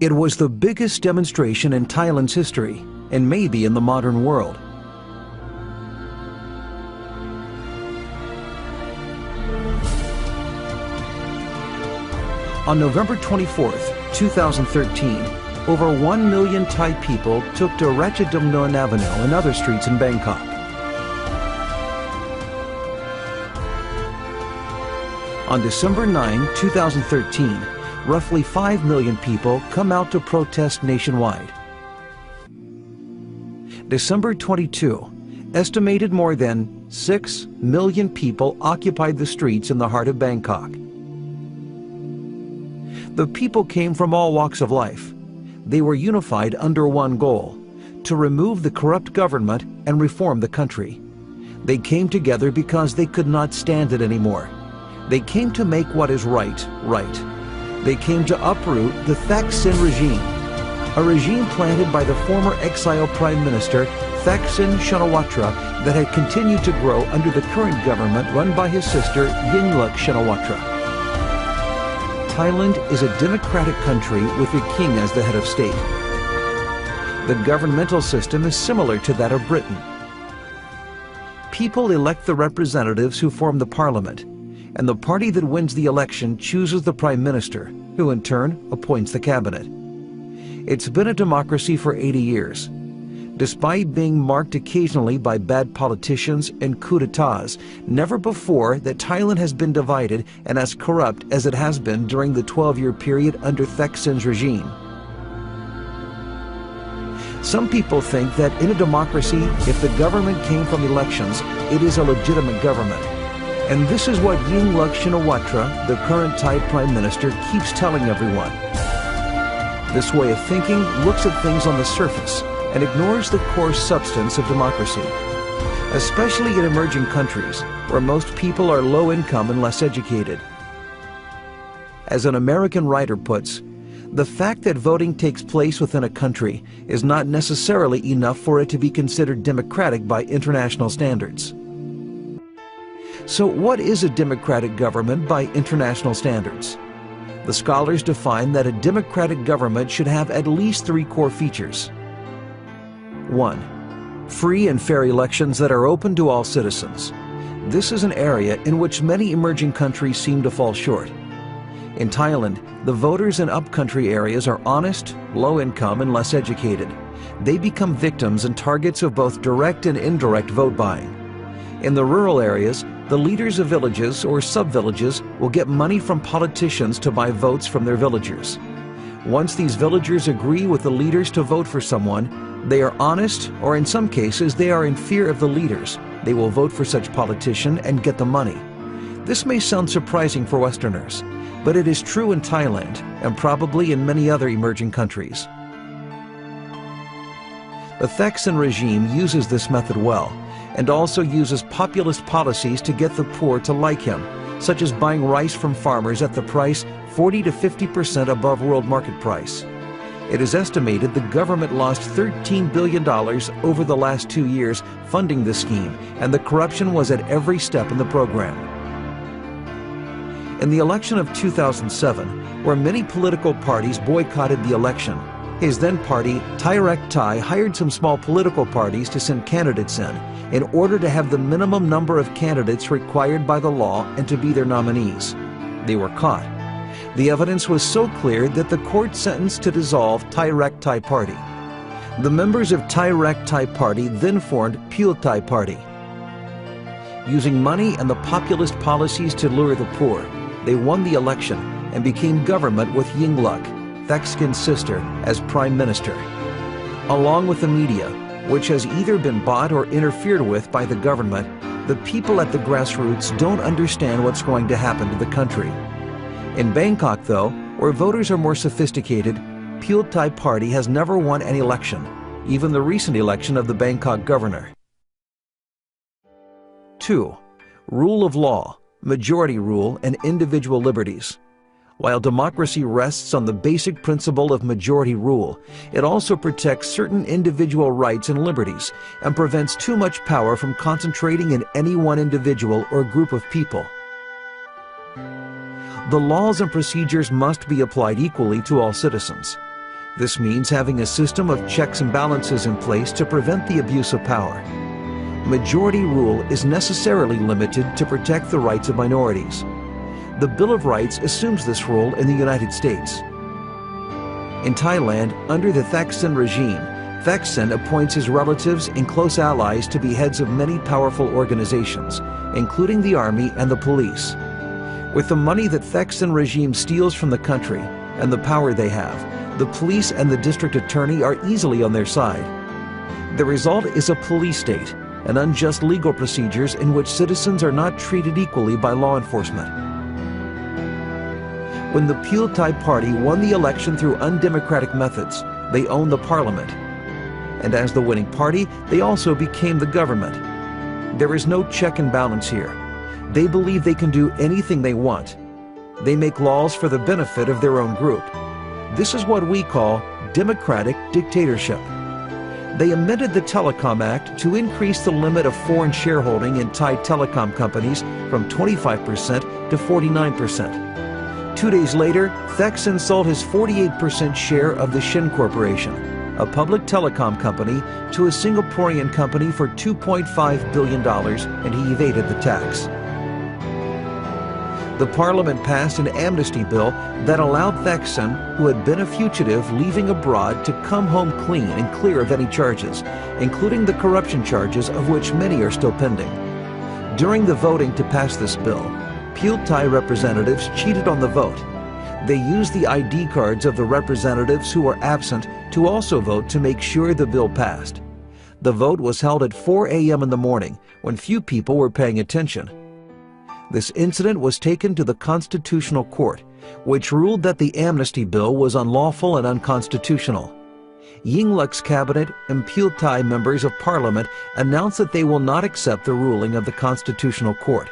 It was the biggest demonstration in Thailand's history, and maybe in the modern world. On November 24, 2013, over 1 million Thai people took to Ratchadamnern Avenue and other streets in Bangkok. On December 9, 2013, roughly 5 million people come out to protest nationwide. December 22, estimated more than 6 million people occupied the streets in the heart of Bangkok. The people came from all walks of life. They were unified under one goal: to remove the corrupt government and reform the country. They came together because they could not stand it anymore. They came to make what is right, right. They came to uproot the Thaksinomic regime, a regime planted by the former exiled Prime Minister Thaksinomik that had continued to grow under the current government run by his sister Yingluck Shinawatra. Thailand is a democratic country with a king as the head of state. The governmental system is similar to that of Britain. People elect the representatives who form the parliament, and the party that wins the election chooses the prime minister, who in turn appoints the cabinet. It's been a democracy for 80 years. Despite being marked occasionally by bad politicians and coups d'etats, never before that Thailand has been divided and as corrupt as it has been during the 12-year period under Thaksin's regime. Some people think that in a democracy, if the government came from elections, it is a legitimate government. And this is what Yingluck Shinawatra, the current Thai Prime Minister, keeps telling everyone. This way of thinking looks at things on the surface and ignores the core substance of democracy, especially in emerging countries where most people are low income and less educated. As an American writer puts, the fact that voting takes place within a country is not necessarily enough for it to be considered democratic by international standards. So what is a democratic government by international standards? The scholars define that a democratic government should have at least 3 core features. 1. Free and fair elections that are open to all citizens. This is an area in which many emerging countries seem to fall short. In Thailand, the voters in upcountry areas are honest, low income, and less educated. They become victims and targets of both direct and indirect vote buying. In the rural areas, the leaders of villages or sub-villages will get money from politicians to buy votes from their villagers. Once these villagers agree with the leaders to vote for someone, they are honest, or in some cases they are in fear of the leaders. They will vote for such politician and get the money. This may sound surprising for Westerners, but it is true in Thailand and probably in many other emerging countries. The Thaksin regime uses this method well, and also uses populist policies to get the poor to like him, such as buying rice from farmers at the price 40 to 50% above world market price. It is estimated the government lost $13 billion over the last 2 years funding this scheme, and the corruption was at every step in the program. In the election of 2007, where many political parties boycotted the election, his then party, Thai Thai, hired some small political parties to send candidates in order to have the minimum number of candidates required by the law and to be their nominees. They were caught. The evidence was so clear that the court sentenced to dissolve Thai Thai Party. The members of Thai Thai Party then formed Pheu Thai Party. Using money and the populist policies to lure the poor, they won the election and became government with Yingluck, Thaksini's sister, as Prime Minister. Along with the media, which has either been bought or interfered with by the government, the people at the grassroots don't understand what's going to happen to the country. In Bangkok, though, where voters are more sophisticated, Pheu Thai Party has never won an election, even the recent election of the Bangkok governor. 2. Rule of law, majority rule, and individual liberties. While democracy rests on the basic principle of majority rule, it also protects certain individual rights and liberties and prevents too much power from concentrating in any one individual or group of people. The laws and procedures must be applied equally to all citizens. This means having a system of checks and balances in place to prevent the abuse of power. Majority rule is necessarily limited to protect the rights of minorities. The Bill of Rights assumes this role in the United States. In Thailand, under the Thaksin regime, Thaksin appoints his relatives and close allies to be heads of many powerful organizations, including the army and the police. With the money that Thaksin regime steals from the country and the power they have, the police and the district attorney are easily on their side. The result is a police state and unjust legal procedures in which citizens are not treated equally by law enforcement. When the Pheu Thai party won the election through undemocratic methods, they owned the parliament. And as the winning party, they also became the government. There is no check and balance here. They believe they can do anything they want. They make laws for the benefit of their own group. This is what we call democratic dictatorship. They amended the Telecom Act to increase the limit of foreign shareholding in Thai telecom companies from 25% to 49%. 2 days later, Thaksin sold his 48% share of the Shin Corporation, a public telecom company, to a Singaporean company for $2.5 billion, and he evaded the tax. The parliament passed an amnesty bill that allowed Thaksin, who had been a fugitive leaving abroad, to come home clean and clear of any charges, including the corruption charges, of which many are still pending. During the voting to pass this bill, Pheu Thai representatives cheated on the vote. They used the ID cards of the representatives who were absent to also vote to make sure the bill passed. The vote was held at 4 a.m. in the morning, when few people were paying attention. This incident was taken to the Constitutional Court, which ruled that the amnesty bill was unlawful and unconstitutional. Yingluck's cabinet and Pheu Thai members of parliament announced that they will not accept the ruling of the Constitutional Court.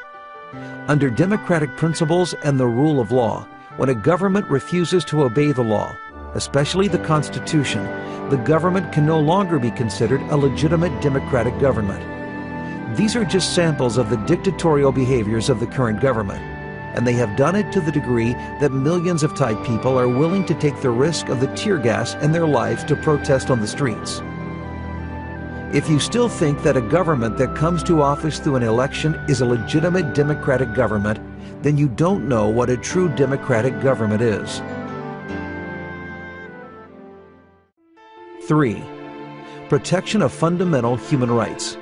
Under democratic principles and the rule of law, when a government refuses to obey the law, especially the Constitution, the government can no longer be considered a legitimate democratic government. These are just samples of the dictatorial behaviors of the current government, and they have done it to the degree that millions of Thai people are willing to take the risk of the tear gas and their lives to protest on the streets. If you still think that a government that comes to office through an election is a legitimate democratic government, then you don't know what a true democratic government is. 3. Protection of fundamental human rights.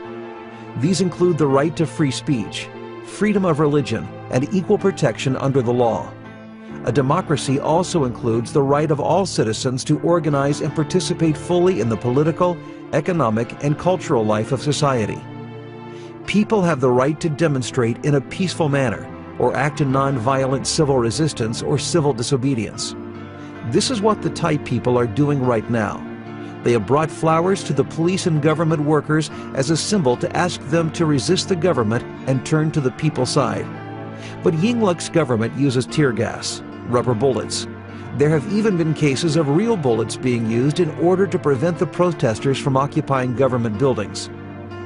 These include the right to free speech, freedom of religion, and equal protection under the law. A democracy also includes the right of all citizens to organize and participate fully in the political, economic, and cultural life of society. People have the right to demonstrate in a peaceful manner or act in non-violent civil resistance or civil disobedience. This is what the Thai people are doing right now. They have brought flowers to the police and government workers as a symbol to ask them to resist the government and turn to the people's side. But Yingluck's government uses tear gas, rubber bullets. There have even been cases of real bullets being used in order to prevent the protesters from occupying government buildings.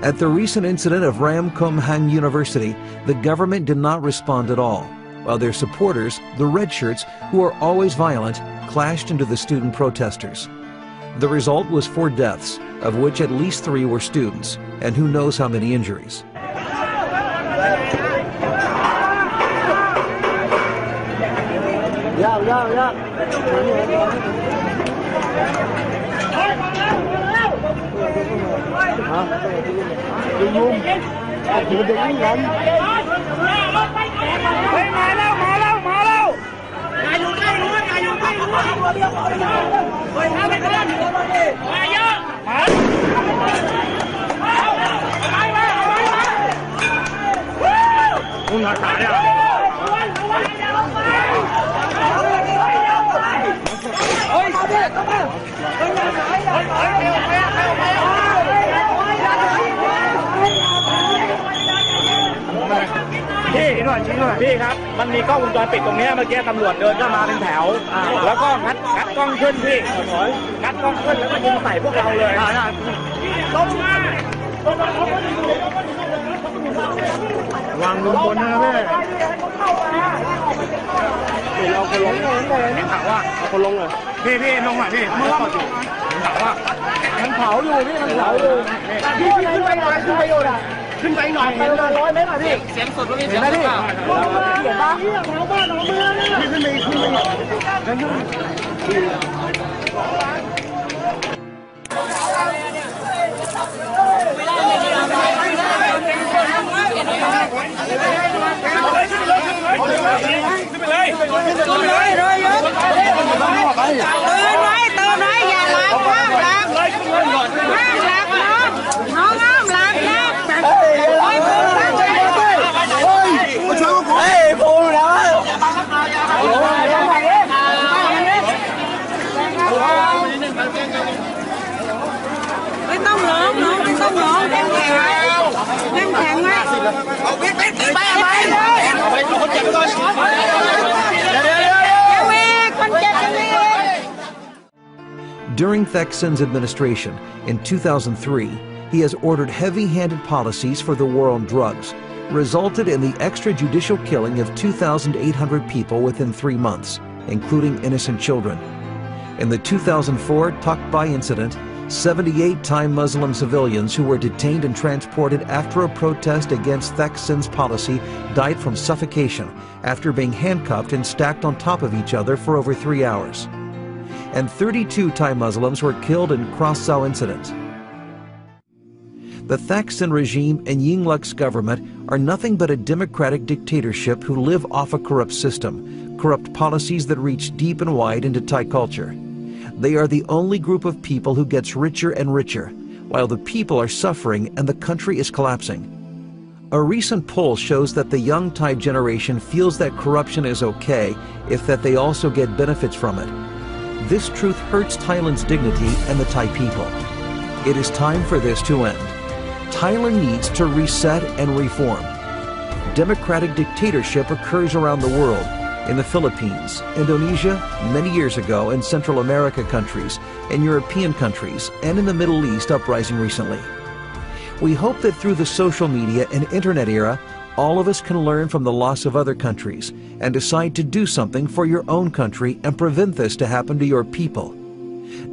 At the recent incident of Ram Kum Hang University, the government did not respond at all, while their supporters, the red shirts, who are always violent, clashed into the student protesters. The result was 4 deaths, of which at least 3 were students, and who knows how many injuries.พี่ครับมันมีกล้องวงจรปิดตรงนี้เมื่อกี้ตำรวจเดินเข้ามาเป็นแถวแล้วก็งัดกล้องขึ้นพี่งัดกล้องขึ้นแล้วก็ยิงใส่พวกเราเลยวางลงบนนะแม่เราคนลงเลยถามว่าคนลงเลย พี่ลงหน่อยพี่มันเผาอยู่พี่มันเผาอยู่พี่ขึ้นไปหน่อยขึ้นไปอยู่น่ะขึ้นไปหน่อยเห็น100 เมตรอ่ะพี่เสียงสดเห็นไหมพี่เห็นปะเผาบ้านเผาเมืองพี่ขึ้นไปเลยเติมไว้อย่าล้างข้างล้างน้องน้ำล้างแค่ไม่ต้องร้องน้องไม่ต้องร้องแข็งไว้เอาไปไปคนเจ็บก่อนDuring Thaksin's administration in 2003, he has ordered heavy-handed policies for the war on drugs, resulted in the extrajudicial killing of 2,800 people within 3 months, including innocent children. In the 2004 Tokbai incident, 78 Thai Muslim civilians who were detained and transported after a protest against Thaksin's policy died from suffocation after being handcuffed and stacked on top of each other for over 3 hours. And 32 Thai Muslims were killed in Krassau incident. The Thaksin regime and Yingluck's government are nothing but a democratic dictatorship who live off a corrupt system, corrupt policies that reach deep and wide into Thai culture. They are the only group of people who gets richer and richer, while the people are suffering and the country is collapsing. A recent poll shows that the young Thai generation feels that corruption is okay if that they also get benefits from it. This truth hurts Thailand's dignity and the Thai people. It is time for this to end. Thailand needs to reset and reform. Democratic dictatorship occurs around the world, in the Philippines, Indonesia, many years ago, in Central America countries, in European countries, and in the Middle East uprising recently. We hope that through the social media and internet era, all of us can learn from the loss of other countries and decide to do something for your own country and prevent this to happen to your people.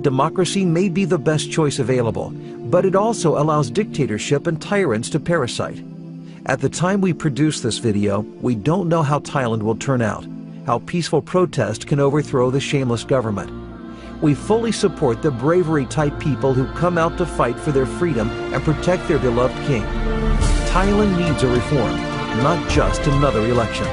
Democracy may be the best choice available, but it also allows dictatorship and tyrants to parasite. At the time we produce this video, we don't know how Thailand will turn out, how peaceful protest can overthrow the shameless government. We fully support the bravery Thai people who come out to fight for their freedom and protect their beloved king. Thailand needs a reform, not just another election.